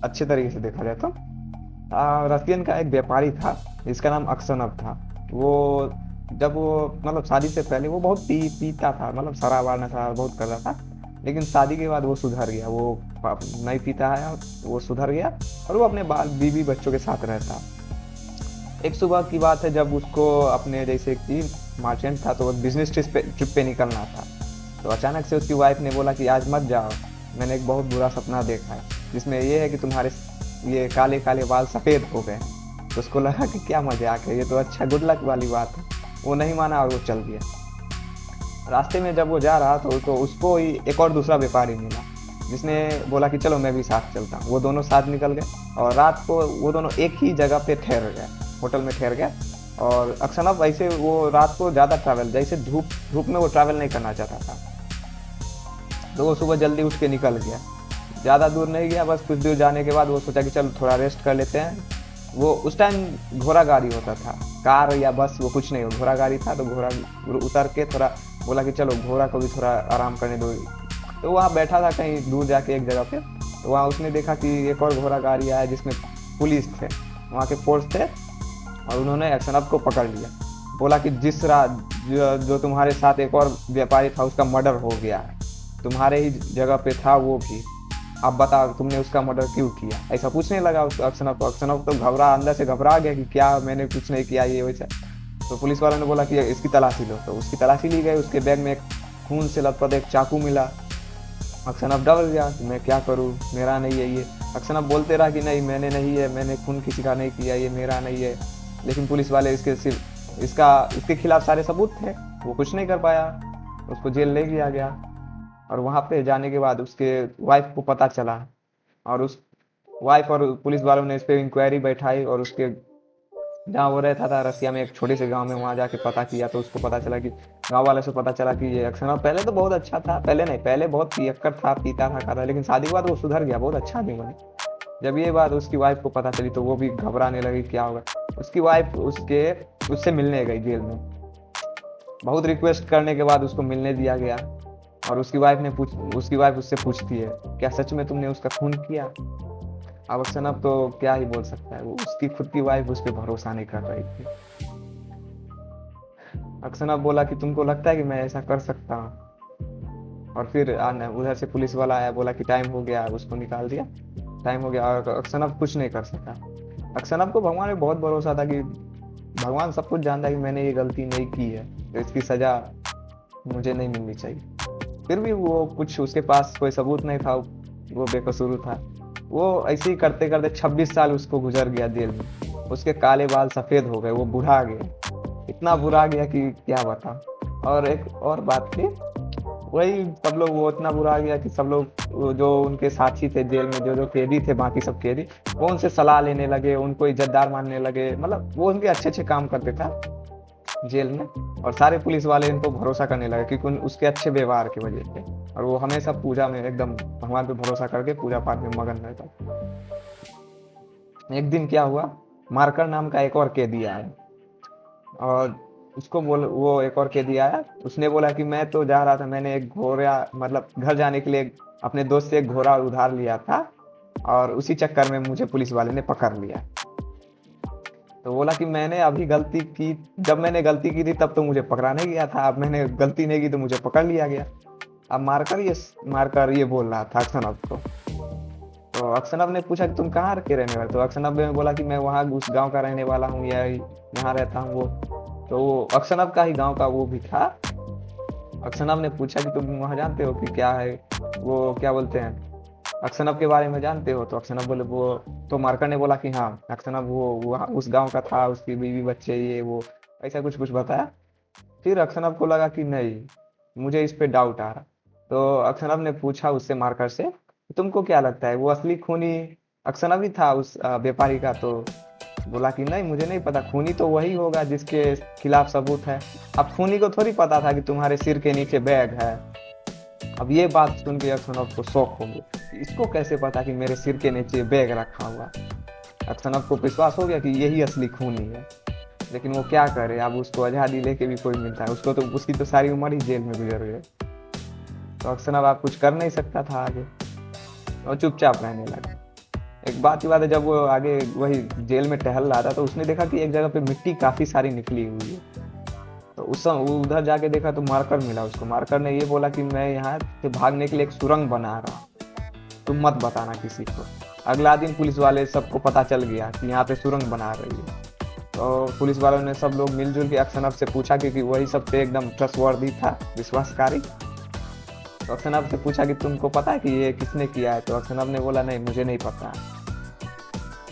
अच्छे तरीके से देखा जाए तो। रसियन का एक व्यापारी था जिसका नाम अक्सनव था। वो जब वो मतलब शादी से पहले वो बहुत पीता था, मतलब शराब नशा बहुत करता था। लेकिन शादी के बाद वो सुधर गया, वो नहीं पीता है, वो सुधर गया और वो अपने बाल बीवी बच्चों के साथ रहता। एक सुबह की बात है जब उसको अपने जैसे कि मार्चेंट था तो वो बिजनेस ट्रिप पे निकलना था। तो अचानक से उसकी वाइफ ने बोला कि आज मत जाओ, मैंने एक बहुत बुरा सपना देखा है जिसमें ये है कि तुम्हारे ये काले काले बाल सफ़ेद हो गए। तो उसको लगा कि क्या मजाक है, ये तो अच्छा गुड लक वाली बात है। वो नहीं माना और वो चल दिया। रास्ते में जब वो जा रहा तो उसको ही एक और दूसरा व्यापारी मिला जिसने बोला कि चलो मैं भी साथ चलता हूँ। वो दोनों साथ निकल गए और रात को वो दोनों एक ही जगह पे ठहर गए, होटल में ठहर गए। और अक्सर ऐसे वो रात को ज़्यादा ट्रैवल, जैसे धूप धूप में वो ट्रैवल नहीं करना चाहता था, तो वो सुबह जल्दी उठ के निकल गया। ज़्यादा दूर नहीं गया, बस कुछ दूर जाने के बाद वो सोचा कि चलो थोड़ा रेस्ट कर लेते हैं। वो उस टाइम घोड़ा गाड़ी होता था, कार या बस वो कुछ नहीं हो, घोड़ा गाड़ी था। तो घोड़ा उतर के थोड़ा बोला कि चलो घोड़ा को भी थोड़ा आराम करने दो। तो वहाँ बैठा था कहीं दूर जाके एक जगह पे। तो वहाँ उसने देखा कि एक और घोड़ा गाड़ी आया जिसमें पुलिस थे, वहाँ के फोर्स थे। और उन्होंने एक्शन को पकड़ लिया। बोला कि जिस रात जो तुम्हारे साथ एक और व्यापारी था उसका मर्डर हो गया है, तुम्हारे ही जगह पे था वो भी। अब बताओ तुमने उसका मर्डर क्यों किया? ऐसा पूछने लगा उस अक्षनव को। अक्षनव तो घबरा, अंदर से घबरा गया कि क्या मैंने कुछ नहीं किया ये वैसा। तो पुलिस वालों ने बोला कि इसकी तलाशी लो। तो उसकी तलाशी ली गई, उसके बैग में एक खून से लथपथ एक चाकू मिला। अक्षनव डर गया कि मैं क्या करूँ, मेरा नहीं है ये। अक्षनव बोलते रहा कि नहीं मैंने नहीं है, मैंने खून किसी का नहीं किया, ये मेरा नहीं है। लेकिन पुलिस वाले इसके खिलाफ सारे सबूत थे, वो कुछ नहीं कर पाया। उसको जेल ले लिया गया। और वहाँ पे जाने के बाद उसके वाइफ को पता चला। और उस वाइफ और पुलिस वालों ने इस पे इंक्वायरी बैठाई और उसके जहाँ वो रहता था रसिया में एक छोटे से गांव में, वहाँ जाके पता किया। तो उसको पता चला कि गांव वाले से पता चला कि ये अक्षर पहले तो बहुत अच्छा था, पहले नहीं, पहले बहुत पियक्कर था, पीता था, खाता, लेकिन शादी के बाद वो सुधर गया, बहुत अच्छा आदमी बने। जब ये बात उसकी वाइफ को पता चली तो वो भी घबराने लगी क्या होगा। उसकी वाइफ उससे मिलने गई जेल में। बहुत रिक्वेस्ट करने के बाद उसको मिलने दिया गया। और उसकी वाइफ उससे पूछती है क्या सच में तुमने उसका खून किया? अब अक्सर तो क्या ही बोल सकता है, वो उसकी खुद की वाइफ उस पर भरोसा नहीं कर रही थी। अक्सर बोला कि तुमको लगता है कि मैं ऐसा कर सकता हूँ? और फिर आना उधर से पुलिस वाला आया, बोला कि टाइम हो गया, उसको निकाल दिया। टाइम हो गया और अक्सर कुछ नहीं कर सका। अक्सर को भगवान में बहुत भरोसा था कि भगवान सब कुछ जानता है कि मैंने ये गलती नहीं की है, तो इसकी सजा मुझे नहीं मिलनी चाहिए। फिर भी वो कुछ उसके पास कोई सबूत नहीं था, वो बेकसूर था। वो ऐसे ही करते करते 26 साल उसको गुजर गया जेल में। उसके काले बाल सफेद हो गए, वो बुढ़ा गया, इतना बुरा गया कि क्या बता। और एक और बात थी, वही सब लोग, वो इतना बुरा गया कि सब लोग जो उनके साथी थे जेल में, जो जो कैदी थे, बाकी सब कैदी, वो उनसे सलाह लेने लगे, उनको इज्जतदार मानने लगे। मतलब वो उनके अच्छे अच्छे काम करते था जेल में। और सारे पुलिस वाले इनको भरोसा करने लगे क्योंकि उसके अच्छे व्यवहार की वजह से। और वो हमेशा पूजा में एकदम भगवान पे भरोसा करके पूजा पाठ में मगन रहता। एक दिन क्या हुआ, मार्कर नाम का एक और कैदी आया। और उसको बोल वो एक और कैदी आया, उसने बोला कि मैं तो जा रहा था, मैंने एक घोड़ा, मतलब घर जाने के लिए अपने दोस्त से एक घोड़ा उधार लिया था और उसी चक्कर में मुझे पुलिस वाले ने पकड़ लिया। तो बोला कि मैंने अभी गलती की, जब मैंने गलती की थी तब तो मुझे पकड़ाने गया था, अब मैंने गलती नहीं की तो मुझे पकड़ लिया गया। अब मारकर ये बोल रहा था अक्षनव को। तो अक्षनव ने पूछा कि तुम कहाँ के रहने वाले? तो अक्षनव ने बोला कि मैं वहाँ उस गांव का रहने वाला हूँ, या यहाँ रहता हूँ वो। तो वो अक्षनव का ही गांव का वो भी था। अक्षनव ने पूछा कि तुम वहाँ जानते हो कि क्या है, वो क्या बोलते हैं, अक्षनव के बारे में जानते हो? तो अक्षनव बोले वो, तो मार्कर ने बोला कि हाँ अक्षनव वो उस गांव का था, उसकी बीवी बच्चे ये वो, ऐसा कुछ कुछ बताया। फिर अक्षनव को लगा कि नहीं, मुझे इस पे डाउट आ रहा। तो अक्षनव ने पूछा उससे, मार्कर से, तुमको क्या लगता है वो असली खूनी अक्षनव ही था उस व्यापारी का? तो बोला कि नहीं मुझे नहीं पता, खूनी तो वही होगा जिसके खिलाफ सबूत है। अब खूनी को थोड़ी पता था कि तुम्हारे सिर के नीचे बैग है। अब ये बात सुन के अक्षनव को शौक हो गया, इसको कैसे पता कि मेरे सिर के नीचे बैग रखा हुआ? अक्षनव को विश्वास हो गया कि यही असली खूनी है। लेकिन वो क्या करे, अब उसको आजादी लेके भी कोई मिलता है उसको, तो उसकी तो सारी उम्र ही जेल में गुजर गई। तो अक्षनव आप कुछ कर नहीं सकता था आगे, और चुपचाप रहने लगा। एक बात की बात है, जब वो आगे वही जेल में टहल रहा था तो उसने देखा कि एक जगह पे मिट्टी काफी सारी निकली हुई है। तो उस समय वो उधर जाके देखा तो मार्कर मिला उसको। मार्कर ने ये बोला कि मैं यहाँ से भागने के लिए एक सुरंग बना रहा हूँ, तुम मत बताना किसी को। अगला दिन पुलिस वाले सबको पता चल गया कि यहाँ पे सुरंग बना रही है। तो पुलिस वालों ने सब लोग मिलजुल के अक्सनफ से पूछा, क्योंकि वही सबसे एकदम ट्रस्टवर्दी था, विश्वासकारी। तो अक्सनफ से पूछा कि तुमको पता है कि ये किसने किया है? तो अक्सनफ ने बोला नहीं, मुझे नहीं पता।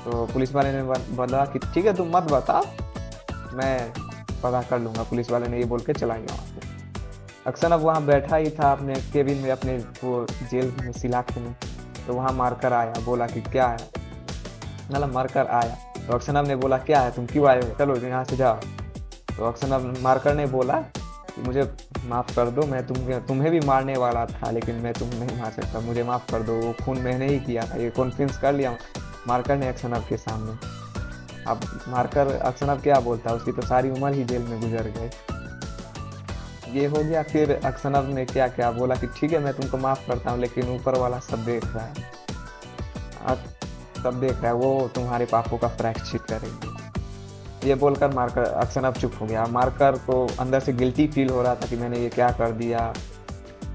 तो पुलिस वाले ने बोला कि ठीक है तुम मत बता, मैं पता कर लूंगा। पुलिस वाले ने ये बोल के चला गया वहाँ से। अक्सनफ वहाँ बैठा ही था अपने केबिन में, अपने वो जेल में सिलाख में। तो वहाँ मार्कर आया, बोला कि क्या है, मतलब मार्कर आया। तो अक्सनफ ने बोला क्या है, तुम क्यों आए हो, चलो यहाँ से जाओ। तो अक्सनफ, मार्कर ने बोला कि मुझे माफ़ कर दो, मैं तुम्हें भी मारने वाला था, लेकिन मैं तुम्हें नहीं मार सकता, मुझे माफ़ कर दो, वो खून मैंने ही किया था। ये कॉन्फ्रेंस कर लिया मार्कर ने अक्सनफ के सामने। अब मार्कर अक्सनफ क्या बोलता है, उसकी तो सारी उम्र ही जेल में गुजर गई। ये हो गया। फिर अक्सनफ ने क्या क्या बोला कि ठीक है मैं तुमको माफ़ करता हूँ, लेकिन ऊपर वाला सब देख रहा है, सब देख रहा है, वो तुम्हारे पापों का प्रायश्चित करेंगे। ये बोलकर मार्कर, अक्सनफ चुप हो गया। मार्कर को अंदर से गिल्टी फील हो रहा था कि मैंने ये क्या कर दिया।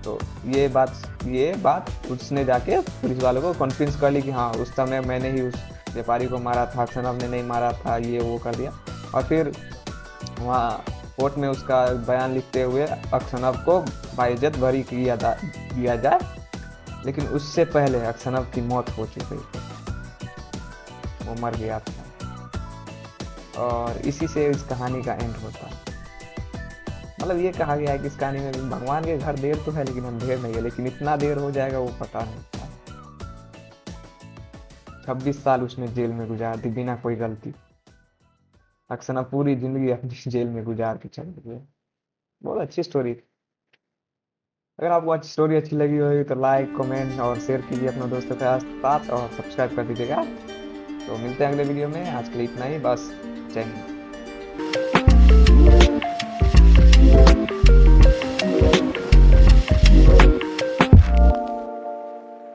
तो ये बात उसने जाके पुलिस वालों को कन्विंस कर ली कि हाँ उस समय मैंने ही उस व्यापारी को मारा था, अक्सनफ ने नहीं मारा था, ये वो कर दिया। और फिर वहाँ कोर्ट में उसका बयान लिखते हुए अक्सनफ को बाइज्जत बरी किया जाए, लेकिन उससे पहले अक्सनफ की मौत हो चुकी थी, वो मर गया था। और इसी से इस कहानी का एंड होता है। मतलब ये कहा गया है कि इस कहानी में भगवान के घर देर तो है, लेकिन अंधेर नहीं है, लेकिन इतना देर हो जाएगा वो पता नहीं था। 26 साल उसने जेल में गुजार दी बिना कोई गलती। अक्सनफ पूरी जिंदगी अपनी जेल में गुजार के चल गए। बहुत अच्छी स्टोरी। अगर आपको अच्छी स्टोरी अच्छी लगी होगी तो लाइक कमेंट और शेयर कीजिए अपने दोस्तों के साथ, और सब्सक्राइब कर दीजिएगा। तो मिलते हैं अगले वीडियो में, आज के लिए इतना ही बस। जय हिंद।